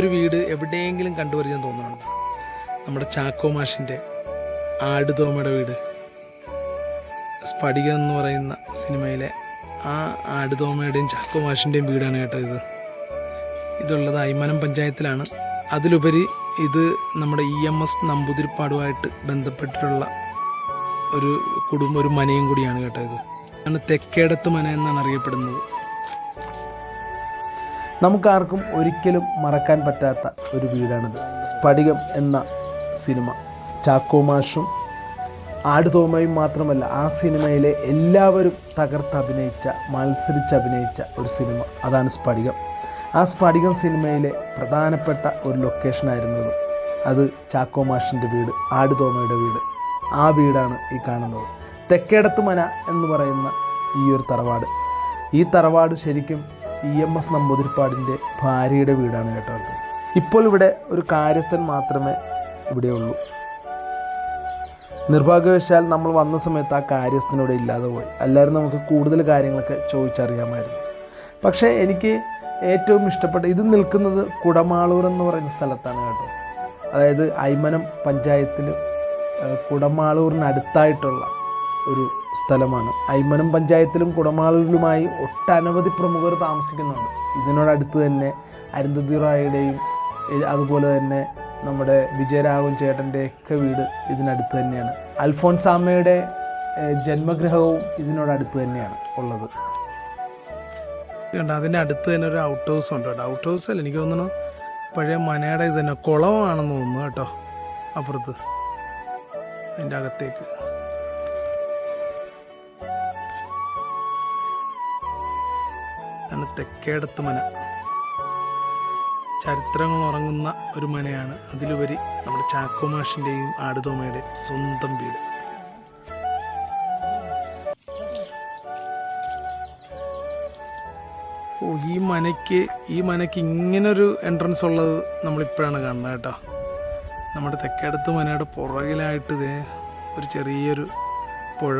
ഒരു വീട് എവിടെയെങ്കിലും കണ്ടുപരിചയം തോന്നുന്നുണ്ട്. നമ്മുടെ ചാക്കോ മാഷിൻ്റെ ആടുതോമയുടെ വീട്, സ്ഫടികം എന്ന് പറയുന്ന സിനിമയിലെ ആ ആടുതോമയുടെയും ചാക്കോ മാഷിൻ്റെയും വീടാണ് കേട്ടോ ഇതുള്ളത് അയ്മനം പഞ്ചായത്തിലാണ്. അതിലുപരി ഇത് നമ്മുടെ EMS നമ്പൂതിരിപ്പാടുമായിട്ട് ബന്ധപ്പെട്ടിട്ടുള്ള ഒരു മനയും കൂടിയാണ് കേട്ടോ ഇത്. ആണ് തെക്കേടത്ത് മന എന്നാണ് അറിയപ്പെടുന്നത്. നമുക്കാർക്കും ഒരിക്കലും മറക്കാൻ പറ്റാത്ത ഒരു വീടാണിത്. സ്ഫടികം എന്ന സിനിമ ചാക്കോ മാഷും ആടുതോമയും മാത്രമല്ല, ആ സിനിമയിലെ എല്ലാവരും മത്സരിച്ച് അഭിനയിച്ച ഒരു സിനിമ, അതാണ് സ്ഫടികം. ആ സ്ഫടികം സിനിമയിലെ പ്രധാനപ്പെട്ട ഒരു ലൊക്കേഷനായിരുന്നത് അത് ചാക്കോ മാഷിൻ്റെ വീട്, ആടുതോമയുടെ വീട്. ആ വീടാണ് ഈ കാണുന്നത്. തെക്കേടത്ത് മന എന്ന് പറയുന്ന ഈ ഒരു തറവാട്. ഈ തറവാട് ശരിക്കും EMS നമ്പൂതിരിപ്പാടിൻ്റെ ഭാര്യയുടെ വീടാണ് കേട്ടോ. ഇപ്പോൾ ഇവിടെ ഒരു കാര്യസ്ഥൻ മാത്രമേ ഇവിടെയുള്ളൂ. നിർഭാഗ്യവശാൽ നമ്മൾ വന്ന സമയത്ത് ആ കാര്യസ്ഥനോടെ ഇല്ലാതെ പോയി. എല്ലാവരും നമുക്ക് കൂടുതൽ കാര്യങ്ങളൊക്കെ ചോദിച്ചറിയാമായിരുന്നു. പക്ഷേ എനിക്ക് ഏറ്റവും ഇഷ്ടപ്പെട്ട ഇത് നിൽക്കുന്നത് കുടമാളൂർ എന്ന് പറയുന്ന സ്ഥലത്താണ് കേട്ടോ. അതായത് അയ്മനം പഞ്ചായത്തിൽ കുടമാളൂരിനടുത്തായിട്ടുള്ള ഒരു സ്ഥലമാണ്. അയ്മനം പഞ്ചായത്തിലും കുടമാളൂരിലുമായി ഒട്ടനവധി പ്രമുഖർ താമസിക്കുന്നുണ്ട്. ഇതിനോടടുത്ത് തന്നെ അരുന്ധതി റായുടെയും അതുപോലെ തന്നെ നമ്മുടെ വിജയരാഘവൻ ചേട്ടൻ്റെയൊക്കെ വീട് ഇതിനടുത്ത് തന്നെയാണ്. അൽഫോൻസാമ്മയുടെ ജന്മഗൃഹവും ഇതിനോടടുത്ത് തന്നെയാണ് ഉള്ളത്. അതിൻ്റെ അടുത്ത് തന്നെ ഒരു ഔട്ട് ഹൗസ് ഉണ്ട് കേട്ടോ. ഔട്ട് ഹൗസ് അല്ല, എനിക്ക് തോന്നുന്നു പഴയ മനയുടെ ഇത് തന്നെ കുളമാണെന്ന് തോന്നുന്നു കേട്ടോ. അപ്പുറത്ത് അതിൻ്റെ അകത്തേക്ക് തെക്കേടത്ത് മന ചരിത്രങ്ങൾ ഉറങ്ങുന്ന ഒരു മനയാണ്. അതിലുപരി നമ്മുടെ ചാക്കോ മാഷിൻ്റെയും ആടുതോമയുടെയും സ്വന്തം വീട്. ഈ മനയ്ക്ക് ഇങ്ങനൊരു എൻട്രൻസ് ഉള്ളത് നമ്മളിപ്പോഴാണ് കാണുന്നത് കേട്ടോ. നമ്മുടെ തെക്കേടത്ത് മനയുടെ പുറകിലായിട്ട് ഒരു ചെറിയൊരു പുഴ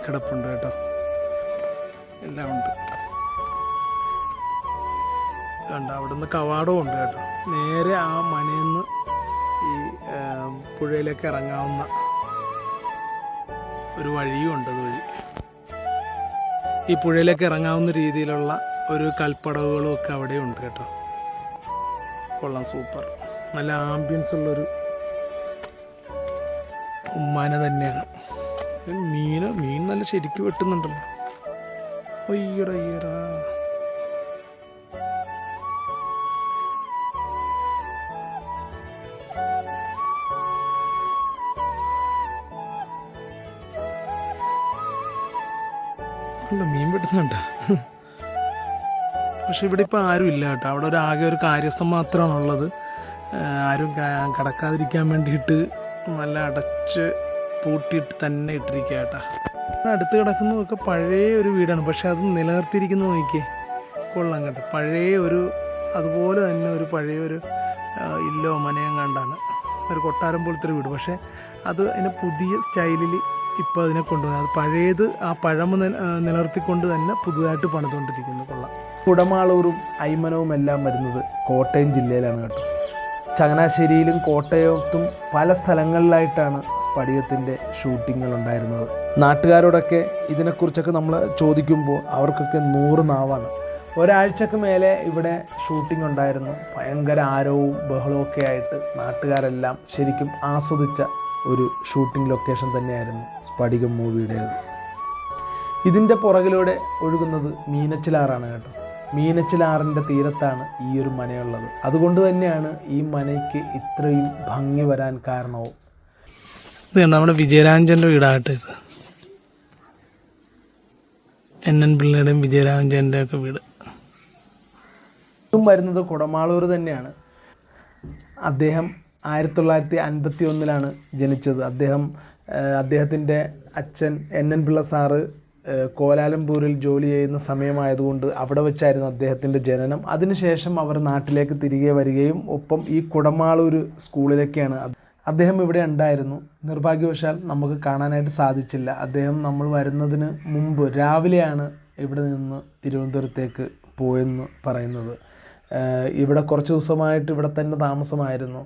കിടപ്പുണ്ട് കേട്ടോ. എല്ലാം ഉണ്ട് കണ്ട. അവിടെ നിന്ന് കവാടവും ഉണ്ട് കേട്ടോ. നേരെ ആ മനയിൽ നിന്ന് ഈ പുഴയിലേക്ക് ഇറങ്ങാവുന്ന ഒരു വഴിയും ഉണ്ട്. അതുവഴി ഈ പുഴയിലേക്ക് ഇറങ്ങാവുന്ന രീതിയിലുള്ള ഒരു കൽപ്പടവുകളും ഒക്കെ അവിടെ ഉണ്ട് കേട്ടോ. കൊള്ളാം, സൂപ്പർ, നല്ല ആംബിയൻസ് ഉള്ളൊരു മന തന്നെയാണ്. മീൻ നല്ല ശരിക്കും വെട്ടുന്നുണ്ടല്ലോ. അയ്യടാ മീൻ വെട്ടുന്നുണ്ട. പക്ഷെ ഇവിടെ ഇപ്പോൾ ആരും ഇല്ല കേട്ടോ. അവിടെ ആകെ ഒരു കാര്യസ്ഥം മാത്രമാണുള്ളത്. ആരും കടക്കാതിരിക്കാൻ വേണ്ടിയിട്ട് നല്ല അടച്ച് പൂട്ടിയിട്ട് തന്നെ ഇട്ടിരിക്കുക കേട്ടോ. അടുത്ത് കിടക്കുന്നതൊക്കെ പഴയ ഒരു വീടാണ്. പക്ഷെ അത് നിലനിർത്തിയിരിക്കുന്നത് നോക്കിയേ, കൊള്ളാം കേട്ടോ. അതുപോലെ തന്നെ ഒരു പഴയൊരു ഇല്ലോ മനയം കണ്ടാണ് ഒരു കൊട്ടാരം പോലത്തെ ഒരു വീട്. പക്ഷേ അതിന് പുതിയ സ്റ്റൈലിൽ ഇപ്പോൾ അതിനെ കൊണ്ടുവന്നത്, അത് പഴയത് ആ പഴമ നിലനിർത്തിക്കൊണ്ട് തന്നെ പുതുതായിട്ട് പണിതുകൊണ്ടിരിക്കുന്നു. കൊള്ളാം. കുടമാളൂരും അയ്മനവും എല്ലാം വരുന്നത് കോട്ടയം ജില്ലയിലാണ് കേട്ടോ. ചങ്ങനാശ്ശേരിയിലും കോട്ടയത്തും പല സ്ഥലങ്ങളിലായിട്ടാണ് സ്ഫടികത്തിൻ്റെ ഷൂട്ടിങ്ങുകൾ ഉണ്ടായിരുന്നത്. നാട്ടുകാരോടൊക്കെ ഇതിനെക്കുറിച്ചൊക്കെ നമ്മൾ ചോദിക്കുമ്പോൾ അവർക്കൊക്കെ 100 നാവാണ്. ഒരാഴ്ചക്ക് മേലെ ഇവിടെ ഷൂട്ടിംഗ് ഉണ്ടായിരുന്നു. ഭയങ്കര ആരവവും ബഹളവും ഒക്കെ ആയിട്ട് നാട്ടുകാരെല്ലാം ശരിക്കും ആസ്വദിച്ച ഒരു ഷൂട്ടിംഗ് ലൊക്കേഷൻ തന്നെയായിരുന്നു സ്ഫടികം മൂവിയുടേത്. ഇതിൻ്റെ പുറകിലൂടെ ഒഴുകുന്നത് മീനച്ചിലാറാണ് കേട്ടോ. മീനച്ചിലാറിൻ്റെ തീരത്താണ് ഈ ഒരു മനയുള്ളത്. അതുകൊണ്ട് തന്നെയാണ് ഈ മനയ്ക്ക് ഇത്രയും ഭംഗി വരാൻ കാരണവും. ഇത് നമ്മുടെ വിജയരാഘവൻ്റെ വീടാകട്ടെ. ഇത് NN പിള്ളയുടെയും വിജയരാഘവൻ്റെ ഒക്കെ വീട്. ഇതും വരുന്നത് കുടമാളൂർ തന്നെയാണ്. അദ്ദേഹം 1951 ജനിച്ചത്. അദ്ദേഹത്തിൻ്റെ അച്ഛൻ NN പിള്ള സാറ് കോലാലംപൂരിൽ ജോലി ചെയ്യുന്ന സമയമായതുകൊണ്ട് അവിടെ വെച്ചായിരുന്നു അദ്ദേഹത്തിൻ്റെ ജനനം. അതിനുശേഷം അവർ നാട്ടിലേക്ക് തിരികെ വരികയും ഒപ്പം ഈ കുടമാളൂർ സ്കൂളിലേക്കാണ് അദ്ദേഹം ഇവിടെ ഉണ്ടായിരുന്നു. നിർഭാഗ്യവശാൽ നമുക്ക് കാണാനായിട്ട് സാധിച്ചില്ല. അദ്ദേഹം നമ്മൾ വരുന്നതിന് മുമ്പ് രാവിലെയാണ് ഇവിടെ നിന്ന് തിരുവനന്തപുരത്തേക്ക് പോയെന്ന് പറയുന്നത്. ഇവിടെ കുറച്ച് ദിവസമായിട്ട് ഇവിടെ തന്നെ താമസമായിരുന്നു.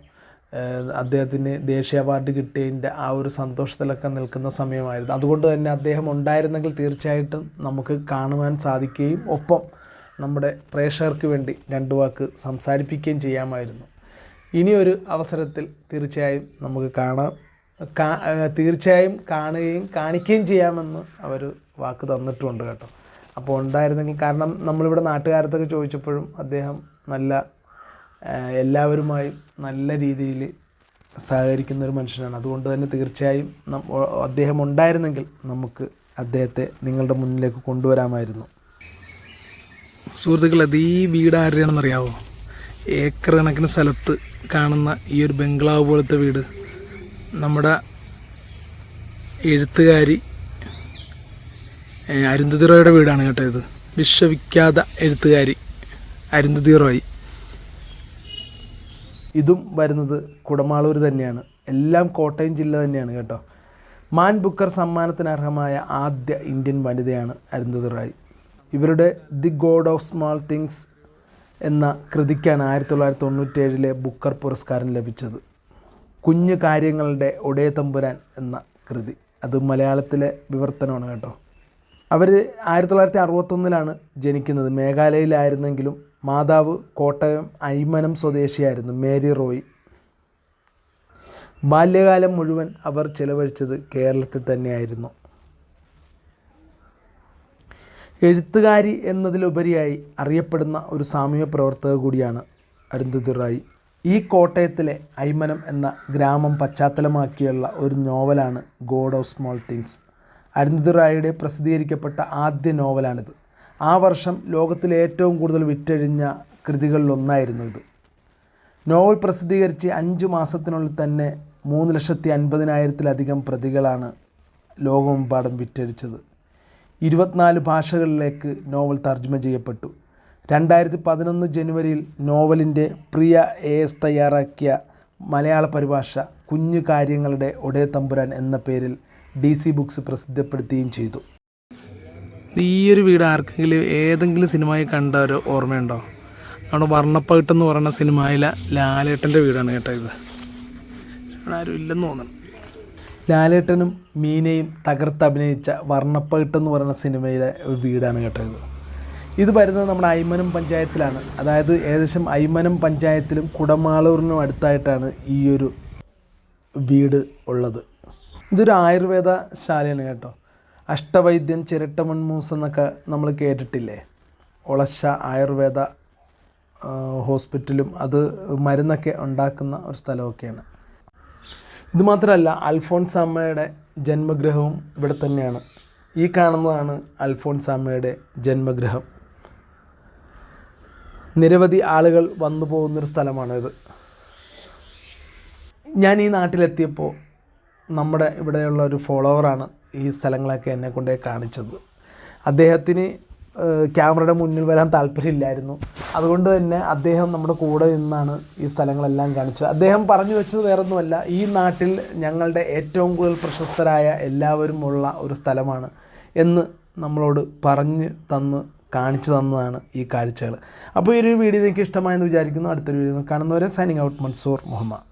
അദ്ദേഹത്തിന് ദേശീയ അവാർഡ് കിട്ടിയതിൻ്റെ ആ ഒരു സന്തോഷത്തിലൊക്കെ നിൽക്കുന്ന സമയമായിരുന്നു. അതുകൊണ്ട് തന്നെ അദ്ദേഹം ഉണ്ടായിരുന്നെങ്കിൽ തീർച്ചയായിട്ടും നമുക്ക് കാണുവാൻ സാധിക്കുകയും ഒപ്പം നമ്മുടെ പ്രേക്ഷകർക്ക് വേണ്ടി രണ്ട് വാക്ക് സംസാരിപ്പിക്കുകയും ചെയ്യാമായിരുന്നു. ഇനിയൊരു അവസരത്തിൽ തീർച്ചയായും നമുക്ക് തീർച്ചയായും കാണുകയും കാണിക്കുകയും ചെയ്യാമെന്ന് അവർ വാക്ക് തന്നിട്ടുണ്ട് കേട്ടോ. അപ്പോൾ ഉണ്ടായിരുന്നെങ്കിൽ, കാരണം നമ്മളിവിടെ നാട്ടുകാരത്തൊക്കെ ചോദിച്ചപ്പോഴും അദ്ദേഹം എല്ലാവരുമായും നല്ല രീതിയിൽ സഹകരിക്കുന്നൊരു മനുഷ്യനാണ്. അതുകൊണ്ട് തന്നെ തീർച്ചയായും അദ്ദേഹം ഉണ്ടായിരുന്നെങ്കിൽ നമുക്ക് അദ്ദേഹത്തെ നിങ്ങളുടെ മുന്നിലേക്ക് കൊണ്ടുവരാമായിരുന്നു. സുഹൃത്തുക്കളെ, ഈ വീട് ആരുടെയാണെന്നറിയാവോ? ഏക്കർ കണക്കിന് സ്ഥലത്ത് കാണുന്ന ഈ ഒരു ബംഗ്ലാവ് പോലത്തെ വീട് നമ്മുടെ എഴുത്തുകാരി അരുന്ധതി റോയുടെ വീടാണ് കേട്ടോ. ഇത് വിശ്വവിഖ്യാത എഴുത്തുകാരി അരുന്ധതി റോയ്. ഇതും വരുന്നത് കുടമാളൂർ തന്നെയാണ്. എല്ലാം കോട്ടയം ജില്ല തന്നെയാണ് കേട്ടോ. മാൻ ബുക്കർ സമ്മാനത്തിന് അർഹമായ ആദ്യ ഇന്ത്യൻ വനിതയാണ് അരുന്ധതി റോയ്. ഇവരുടെ the God of small things എന്ന കൃതിക്കാണ് 1997 ബുക്കർ പുരസ്കാരം ലഭിച്ചത്. കുഞ്ഞു കാര്യങ്ങളുടെ ഒടേ തമ്പുരാൻ എന്ന കൃതി, അത് മലയാളത്തിലെ വിവർത്തനമാണ് കേട്ടോ. അവർ 1961 ജനിക്കുന്നത്. മേഘാലയയിലായിരുന്നെങ്കിലും മാതാവ് കോട്ടയം ഐമനം സ്വദേശിയായിരുന്നു മേരി റോയ്. ബാല്യകാലം മുഴുവൻ അവർ ചെലവഴിച്ചത് കേരളത്തിൽ തന്നെയായിരുന്നു. എഴുത്തുകാരി എന്നതിലുപരിയായി അറിയപ്പെടുന്ന ഒരു സാമൂഹ്യ പ്രവർത്തക കൂടിയാണ് അരുന്ധതി റോയ്. ഈ കോട്ടയത്തിലെ ഐമനം എന്ന ഗ്രാമം പശ്ചാത്തലമാക്കിയുള്ള ഒരു നോവലാണ് God of Small Things. Arundhati റോയിയുടെ പ്രസിദ്ധീകരിക്കപ്പെട്ട ആദ്യ നോവലാണിത്. ആ വർഷം ലോകത്തിലെ ഏറ്റവും കൂടുതൽ വിറ്റഴിഞ്ഞ കൃതികളിലൊന്നായിരുന്നു ഇത്. നോവൽ പ്രസിദ്ധീകരിച്ച് 5 മാസത്തിനുള്ളിൽ തന്നെ 3,50,000-ലധികം പ്രതികളാണ് ലോകമെമ്പാടും വിറ്റഴിച്ചത്. 24 ഭാഷകളിലേക്ക് നോവൽ തർജ്ജമ ചെയ്യപ്പെട്ടു. 2011 ജനുവരിയിൽ നോവലിൻ്റെ പ്രിയ AS തയ്യാറാക്കിയ മലയാള പരിഭാഷ കുഞ്ഞു കാര്യങ്ങളുടെ ഒടേ തമ്പുരാൻ എന്ന പേരിൽ DC ബുക്സ് പ്രസിദ്ധപ്പെടുത്തുകയും ചെയ്തു. ഈ ഒരു വീട് ആർക്കെങ്കിലും ഏതെങ്കിലും സിനിമയിൽ കണ്ട ഒരു ഓർമ്മയുണ്ടോ? നമ്മുടെ വർണ്ണപ്പകിട്ടെന്ന് പറയുന്ന സിനിമയിലെ ലാലേട്ടൻ്റെ വീടാണ് കേട്ടോ. ഇത് ആരും ഇല്ലെന്ന് തോന്നുന്നു. ലാലേട്ടനും മീനയും തകർത്തഭിനയിച്ച വർണ്ണപ്പകിട്ടെന്ന് പറയുന്ന സിനിമയിലെ ഒരു വീടാണ് കേട്ടോ. ഇത് വരുന്നത് നമ്മുടെ ഐമനം പഞ്ചായത്തിലാണ്. അതായത് ഏകദേശം ഐമനം പഞ്ചായത്തിലും കുടമാളൂരിനും അടുത്തായിട്ടാണ് ഈ ഒരു വീട് ഉള്ളത്. ഇതൊരു ആയുർവേദ ശാലയാണ് കേട്ടോ. അഷ്ടവൈദ്യൻ ചിരട്ടമൺമൂസ് എന്നൊക്കെ നമ്മൾ കേട്ടിട്ടില്ലേ? ഒളശ ആയുർവേദ ഹോസ്പിറ്റലും അത് മരുന്നൊക്കെ ഉണ്ടാക്കുന്ന ഒരു സ്ഥലമൊക്കെയാണ്. ഇതുമാത്രമല്ല, അൽഫോൺസാമ്മയുടെ ജന്മഗൃഹവും ഇവിടെ തന്നെയാണ്. ഈ കാണുന്നതാണ് അൽഫോൺസാമ്മയുടെ ജന്മഗൃഹം. നിരവധി ആളുകൾ വന്നു പോകുന്നൊരു സ്ഥലമാണിത്. ഞാൻ ഈ നാട്ടിലെത്തിയപ്പോൾ നമ്മുടെ ഇവിടെയുള്ള ഒരു ഫോളോവറാണ് ഈ സ്ഥലങ്ങളൊക്കെ എന്നെ കൊണ്ടേ കാണിച്ചത്. അദ്ദേഹത്തിന് ക്യാമറയുടെ മുന്നിൽ വരാൻ താല്പര്യമില്ലായിരുന്നു. അതുകൊണ്ട് തന്നെ അദ്ദേഹം നമ്മുടെ കൂടെ നിന്നാണ് ഈ സ്ഥലങ്ങളെല്ലാം കാണിച്ചത്. അദ്ദേഹം പറഞ്ഞു വെച്ചത് വേറൊന്നുമല്ല, ഈ നാട്ടിൽ ഞങ്ങളുടെ ഏറ്റവും കൂടുതൽ പ്രശസ്തരായ എല്ലാവരും ഉള്ള ഒരു സ്ഥലമാണ് എന്ന് നമ്മളോട് കാണിച്ചു തന്നതാണ് ഈ കാഴ്ചകൾ. അപ്പോൾ ഈ ഒരു വീഡിയോ നിങ്ങൾക്ക് ഇഷ്ടമായെന്ന് വിചാരിക്കുന്നു. അടുത്തൊരു വീഡിയോ കാണുന്നവരെ സൈനിങ് ഔട്ട്, മൻസൂർ മുഹമ്മദ്.